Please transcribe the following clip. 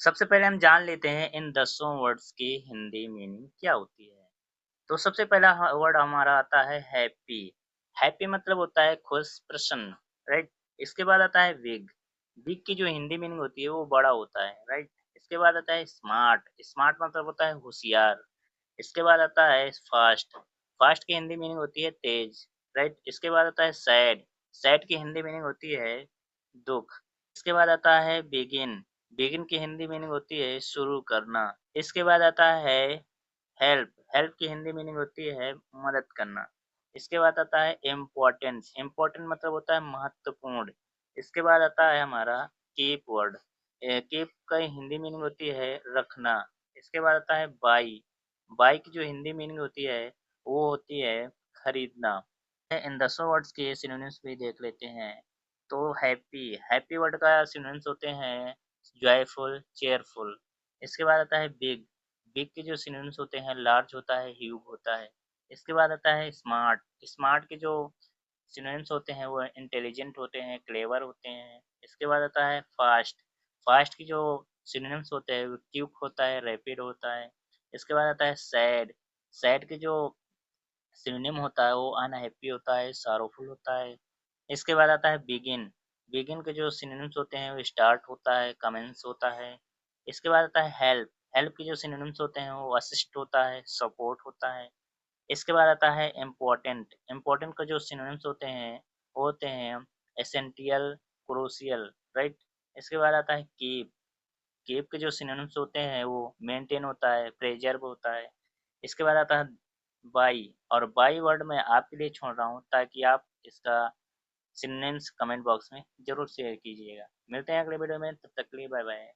सबसे पहले हम जान लेते हैं इन दसों वर्ड्स की हिंदी मीनिंग क्या होती है। तो सबसे पहला वर्ड हमारा आता है हैप्पी। हैप्पी मतलब होता है खुश, प्रसन्न, राइट। इसके बाद आता है बिग। बिग की जो हिंदी मीनिंग होती है वो बड़ा होता है, राइट। इसके बाद आता है स्मार्ट। स्मार्ट मतलब होता है होशियार। इसके बाद आता है फास्ट। फास्ट की हिंदी मीनिंग होती है तेज, राइट। इसके बाद आता है सैड। सैड की हिंदी मीनिंग होती है दुख। इसके बाद आता है बिगिन। बिगिन की हिंदी मीनिंग होती है शुरू करना। इसके बाद आता है हेल्प। हेल्प की हिंदी मीनिंग होती है मदद करना। इसके बाद आता है इम्पोर्टेंस। इम्पोर्टेंट मतलब होता है महत्वपूर्ण। इसके बाद आता है हमारा कीप वर्ड। कीप का हिंदी मीनिंग होती है रखना। इसके बाद आता है बाई। बाई की जो हिंदी मीनिंग होती है वो होती है खरीदना। इन दसों वर्ड्स के सिनोनिम्स भी देख लेते हैं। तो हैप्पी, हैप्पी वर्ड का सिनोनिम्स होते हैं जॉयफुल, चेयरफुल। इसके बाद आता है बिग। बिग के जो सिनोनिम्स होते हैं लार्ज होता है, ह्यूज होता है। इसके बाद आता है स्मार्ट। स्मार्ट के जो सिनोनिम्स होते हैं वो इंटेलिजेंट होते हैं, क्लेवर होते हैं। इसके बाद आता है फास्ट। फास्ट की जो सिनोनिम्स होते हैं वो क्विक होता है, रैपिड होता है। इसके बाद आता है सैड। सैड के जो सिनोनिम होता है वो अनहैप्पी होता है, सॉरोफुल होता है। इसके बाद आता है बिगिन। बिगिन के जो सिनोनिम्स होते हैं वो स्टार्ट होता है, कमेंस होता है। इसके बाद आता है हेल्प। हेल्प के जो सिनोनिम्स होते हैं वो असिस्ट होता है, सपोर्ट होता है। इसके बाद आता है इम्पोर्टेंट। इम्पोर्टेंट का जो सिनोनिम्स होते हैं वो होते हैं एसेंशियल, क्रूशियल, राइट। इसके बाद आता है कीप। कीप के जो सिनोनिम्स होते हैं वो मेंटेन होता है, प्रिजर्व होता है। इसके बाद आता है बाई। और बाई वर्ड मैं आपके लिए छोड़ रहा हूँ ताकि आप इसका सिनोनिम्स कमेंट बॉक्स में ज़रूर शेयर कीजिएगा। मिलते हैं अगले वीडियो में, तब तक के लिए बाय बाय।